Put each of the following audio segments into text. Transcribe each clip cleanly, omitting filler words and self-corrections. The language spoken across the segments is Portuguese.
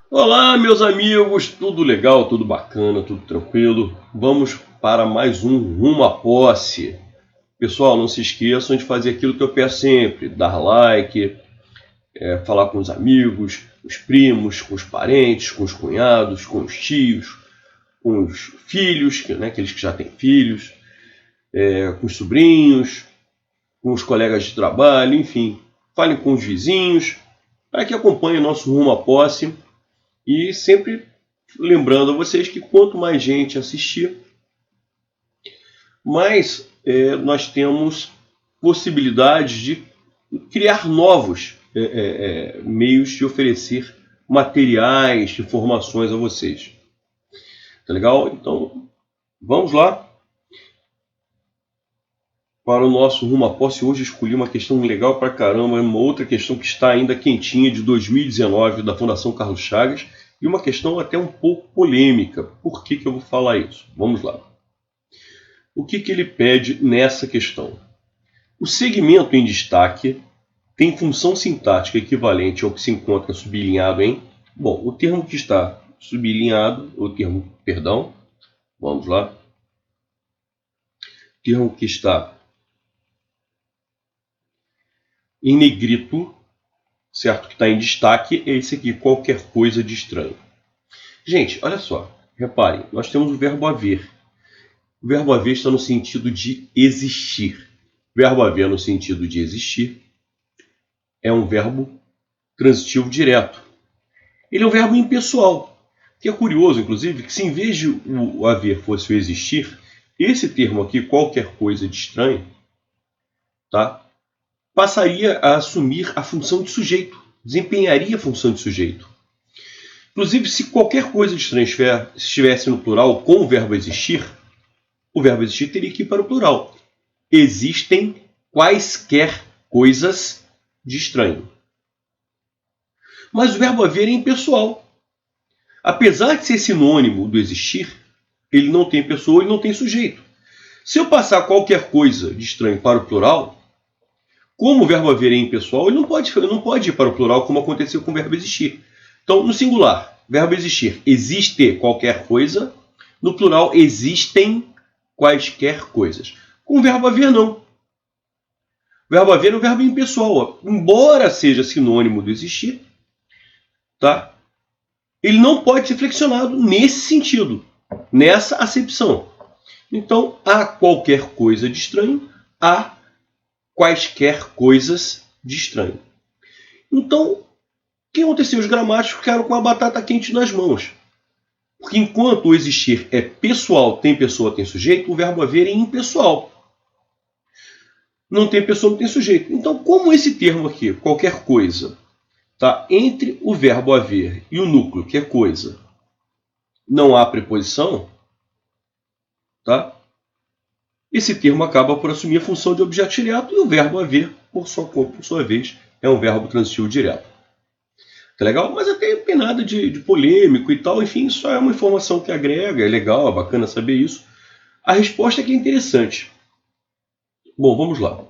Olá, meus amigos, tudo legal, tudo bacana, tudo tranquilo? Vamos para mais um Rumo à Posse. Pessoal, não se esqueçam de fazer aquilo que eu peço sempre: dar like, falar com os amigos, os primos, com os parentes, com os cunhados, com os tios, com os filhos, né, aqueles que já têm filhos, com os sobrinhos, com os colegas de trabalho, enfim. Falem com os vizinhos, para que acompanhem o nosso Rumo à Posse. E sempre lembrando a vocês que quanto mais gente assistir, mais nós temos possibilidades de criar novos meios de oferecer materiais, informações a vocês. Tá legal? Então, vamos lá para o nosso Rumo à Posse. Hoje escolhi uma questão legal pra caramba, uma outra questão que está ainda quentinha de 2019 da Fundação Carlos Chagas e uma questão até um pouco polêmica. Por que eu vou falar isso? Vamos lá. O que ele pede nessa questão? O segmento em destaque tem função sintática equivalente ao que se encontra sublinhado em... Bom, o termo que está sublinhado, vamos lá. O termo que está em negrito, certo? Que está em destaque, é esse aqui, qualquer coisa de estranho. Gente, olha só, reparem, nós temos o verbo haver. O verbo haver está no sentido de existir. O verbo haver no sentido de existir é um verbo transitivo direto. Ele é um verbo impessoal, que é curioso, inclusive, que se em vez de o haver fosse o existir, esse termo aqui, qualquer coisa de estranho, tá, passaria a assumir a função de sujeito, desempenharia a função de sujeito. Inclusive, se qualquer coisa de estranho estivesse no plural com o verbo existir teria que ir para o plural. Existem quaisquer coisas de estranho. Mas o verbo haver é impessoal. Apesar de ser sinônimo do existir, ele não tem pessoa, ele não tem sujeito. Se eu passar qualquer coisa de estranho para o plural, como o verbo haver é impessoal, ele não pode ir para o plural como aconteceu com o verbo existir. Então, no singular, verbo existir, existe qualquer coisa. No plural, existem quaisquer coisas. Com o verbo haver, não. O verbo haver é um verbo impessoal. Embora seja sinônimo do existir, tá? Ele não pode ser flexionado nesse sentido, nessa acepção. Então, há qualquer coisa de estranho, há quaisquer coisas de estranho. Então, o que aconteceu? Os gramáticos ficaram com a batata quente nas mãos. Porque enquanto o existir é pessoal, tem pessoa, tem sujeito, o verbo haver é impessoal. Não tem pessoa, não tem sujeito. Então, como esse termo aqui, qualquer coisa, tá entre o verbo haver e o núcleo, que é coisa, não há preposição, tá? Esse termo acaba por assumir a função de objeto direto e o verbo haver, por sua vez, é um verbo transitivo direto. Tá legal? Mas até não tem nada de polêmico e tal, enfim, só é uma informação que agrega, é legal, é bacana saber isso. A resposta é que é interessante. Bom, vamos lá.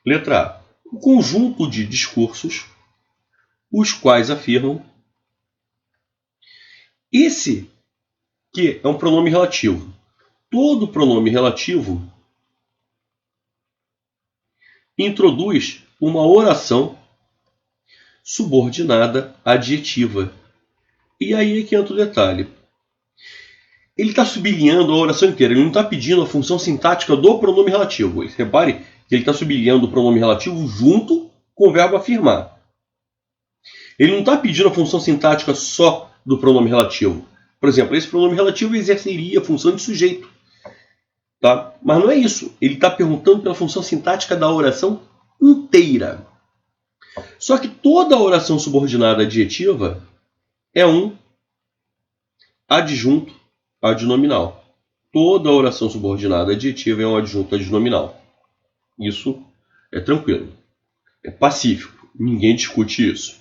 Letra A. O conjunto de discursos os quais afirmam esse que é um pronome relativo. Todo pronome relativo introduz uma oração subordinada adjetiva. E aí é que entra o detalhe. Ele está sublinhando a oração inteira, ele não está pedindo a função sintática do pronome relativo. Repare que ele está sublinhando o pronome relativo junto com o verbo afirmar. Ele não está pedindo a função sintática só do pronome relativo. Por exemplo, esse pronome relativo exerceria a função de sujeito. Tá? Mas não é isso. Ele está perguntando pela função sintática da oração inteira. Só que toda oração subordinada adjetiva é um adjunto adnominal. Toda oração subordinada adjetiva é um adjunto adnominal. Isso é tranquilo. É pacífico. Ninguém discute isso.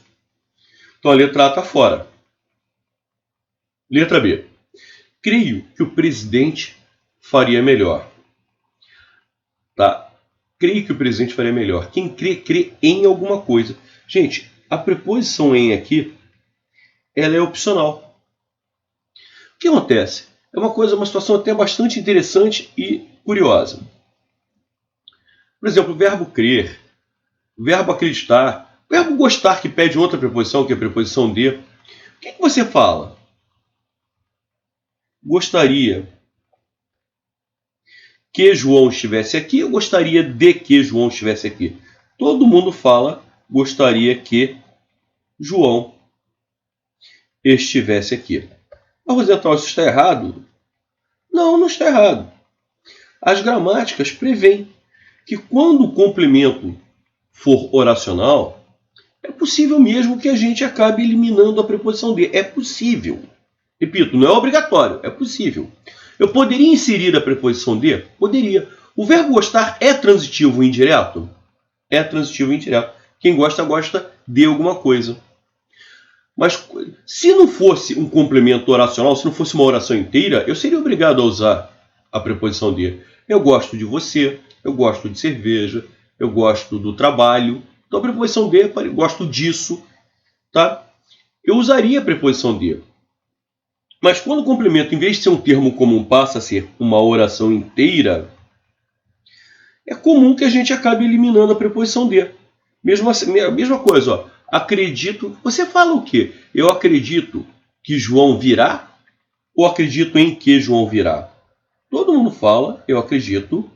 Então a letra A está fora. Letra B. Creio que o presidente faria melhor. Tá? Creio que o presidente faria melhor. Quem crê, crê em alguma coisa. Gente, a preposição em aqui ela é opcional. O que acontece? É uma situação até bastante interessante e curiosa. Por exemplo, o verbo crer, o verbo acreditar, o verbo gostar que pede outra preposição, que é a preposição de. O que você fala? Gostaria que João estivesse aqui, eu gostaria de que João estivesse aqui. Todo mundo fala gostaria que João estivesse aqui. Mas, Rosenthal, isso está errado? Não, não está errado. As gramáticas prevêem que quando o complemento for oracional, é possível mesmo que a gente acabe eliminando a preposição de. É possível. Repito, não é obrigatório, é possível. Eu poderia inserir a preposição de? Poderia. O verbo gostar é transitivo indireto? É transitivo indireto. Quem gosta, gosta de alguma coisa. Mas se não fosse um complemento oracional, se não fosse uma oração inteira, eu seria obrigado a usar a preposição de. Eu gosto de você, eu gosto de cerveja, eu gosto do trabalho. Então a preposição de, eu gosto disso, tá? Eu usaria a preposição de. Mas quando o complemento, em vez de ser um termo comum, passa a ser uma oração inteira, é comum que a gente acabe eliminando a preposição de. Mesma coisa, ó. Acredito. Você fala o quê? Eu acredito que João virá? Ou acredito em que João virá? Todo mundo fala, eu acredito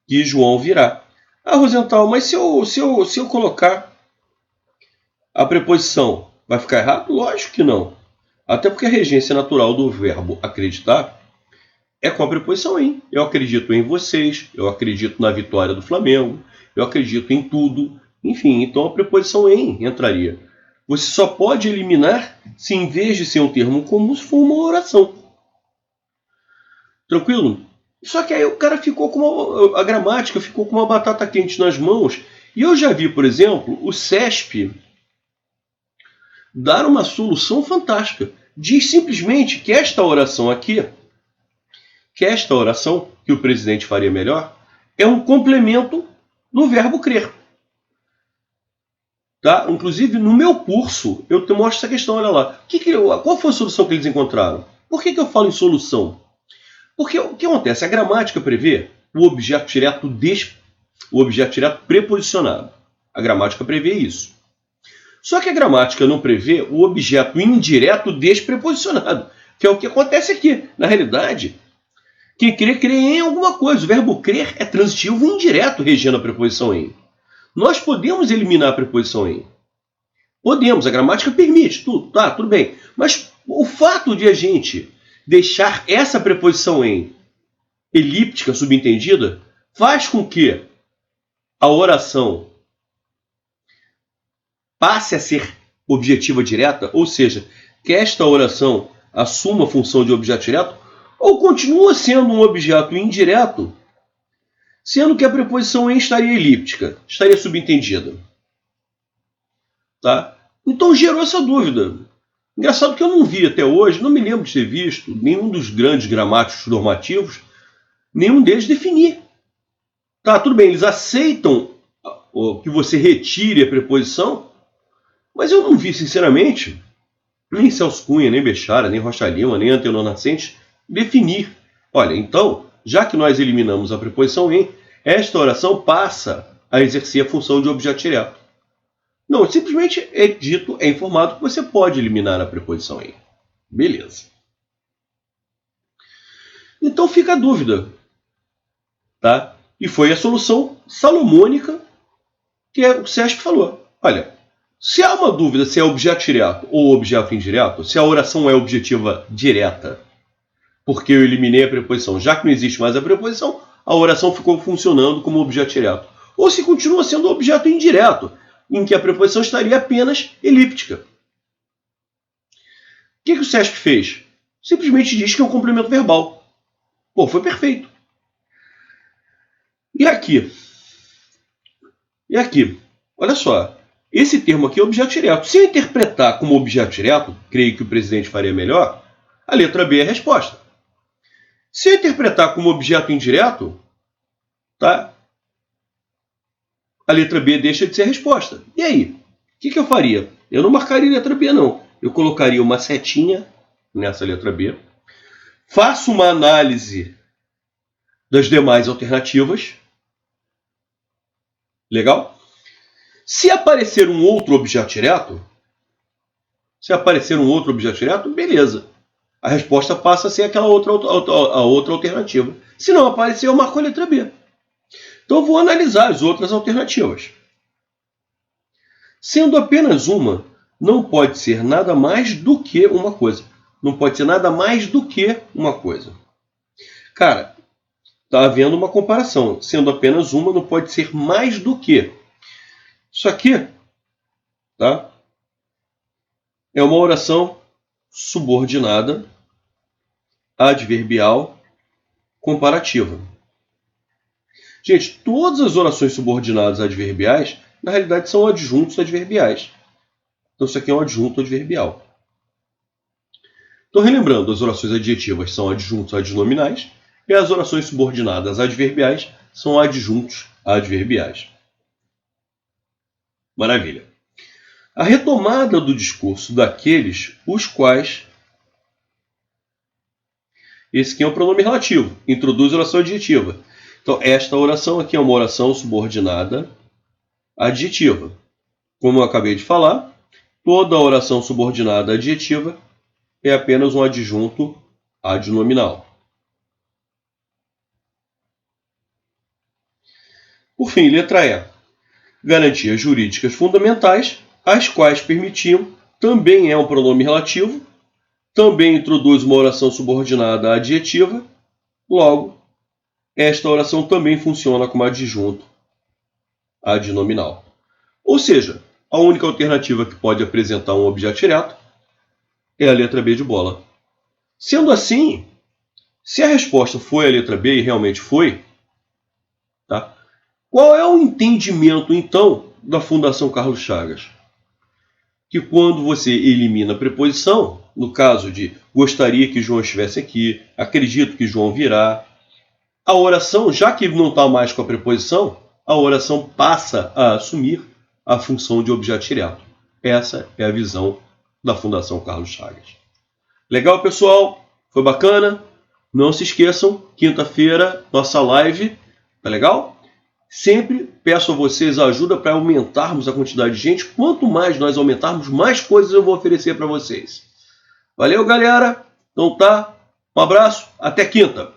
que João virá. Ah, Rosenthal, mas se eu colocar a preposição, vai ficar errado? Lógico que não. Até porque a regência natural do verbo acreditar é com a preposição em. Eu acredito em vocês, eu acredito na vitória do Flamengo, eu acredito em tudo. Enfim, então a preposição em entraria. Você só pode eliminar se em vez de ser um termo comum, se for uma oração. Tranquilo? Só que aí o cara ficou com a gramática ficou com uma batata quente nas mãos. E eu já vi, por exemplo, o CESP dar uma solução fantástica. Diz simplesmente que esta oração aqui, que o presidente faria melhor, é um complemento do verbo crer. Tá? Inclusive, no meu curso, eu te mostro essa questão, olha lá. Qual foi a solução que eles encontraram? Por que eu falo em solução? Porque o que acontece? A gramática prevê o objeto direto preposicionado. A gramática prevê isso. Só que a gramática não prevê o objeto indireto despreposicionado, que é o que acontece aqui. Na realidade, quem crê, crê em alguma coisa. O verbo crer é transitivo indireto regendo a preposição em. Nós podemos eliminar a preposição em. Podemos, a gramática permite, tudo bem. Mas o fato de a gente deixar essa preposição em elíptica, subentendida, faz com que a oração passe a ser objetiva direta, ou seja, que esta oração assuma a função de objeto direto, ou continua sendo um objeto indireto, sendo que a preposição em estaria elíptica, estaria subentendida. Tá? Então gerou essa dúvida. Engraçado que eu não vi até hoje, não me lembro de ter visto nenhum dos grandes gramáticos normativos, nenhum deles definir. Tá, tudo bem, eles aceitam que você retire a preposição, mas eu não vi, sinceramente, nem Celso Cunha, nem Bechara, nem Rocha Lima, nem Antenor Nascente definir. Olha, então, já que nós eliminamos a preposição em, esta oração passa a exercer a função de objeto direto. Não, simplesmente é dito, é informado que você pode eliminar a preposição em. Beleza. Então fica a dúvida. Tá? E foi a solução salomônica que o CESP falou. Olha, se há uma dúvida se é objeto direto ou objeto indireto, se a oração é objetiva direta, porque eu eliminei a preposição, já que não existe mais a preposição, a oração ficou funcionando como objeto direto. Ou se continua sendo objeto indireto, em que a preposição estaria apenas elíptica. O que o CESP fez? Simplesmente diz que é um complemento verbal. Pô, foi perfeito. E aqui? Olha só. Esse termo aqui é objeto direto. Se eu interpretar como objeto direto, creio que o presidente faria melhor, a letra B é a resposta. Se eu interpretar como objeto indireto, tá? A letra B deixa de ser a resposta. E aí? O que eu faria? Eu não marcaria a letra B, não. eu colocaria uma setinha nessa letra B. Faço uma análise das demais alternativas. Legal? Se aparecer um outro objeto direto, beleza. A resposta passa a ser aquela outra alternativa. Se não aparecer, eu marco a letra B. Então eu vou analisar as outras alternativas. Sendo apenas uma, não pode ser nada mais do que uma coisa. Não pode ser nada mais do que uma coisa. Cara, está havendo uma comparação. Sendo apenas uma, não pode ser mais do que. Isso aqui, tá? É uma oração subordinada, adverbial, comparativa. Gente, todas as orações subordinadas adverbiais, na realidade, são adjuntos adverbiais. Então, isso aqui é um adjunto adverbial. Então, relembrando, as orações adjetivas são adjuntos adnominais e as orações subordinadas adverbiais são adjuntos adverbiais. Maravilha. A retomada do discurso daqueles os quais... Esse aqui é um pronome relativo, introduz a oração adjetiva. Então, esta oração aqui é uma oração subordinada adjetiva. Como eu acabei de falar, toda oração subordinada adjetiva é apenas um adjunto adnominal. Por fim, letra E. Garantias jurídicas fundamentais, as quais permitiam, também é um pronome relativo, também introduz uma oração subordinada adjetiva, logo, esta oração também funciona como adjunto adnominal. Ou seja, a única alternativa que pode apresentar um objeto direto é a letra B de bola. Sendo assim, se a resposta foi a letra B, e realmente foi, tá? Qual é o entendimento, então, da Fundação Carlos Chagas? Que quando você elimina a preposição, no caso de gostaria que João estivesse aqui, acredito que João virá, a oração, já que não está mais com a preposição, a oração passa a assumir a função de objeto direto. Essa é a visão da Fundação Carlos Chagas. Legal, pessoal? Foi bacana? Não se esqueçam, quinta-feira, nossa live. Tá legal? Sempre peço a vocês ajuda para aumentarmos a quantidade de gente. Quanto mais nós aumentarmos, mais coisas eu vou oferecer para vocês. Valeu, galera? Então tá. Um abraço. Até quinta.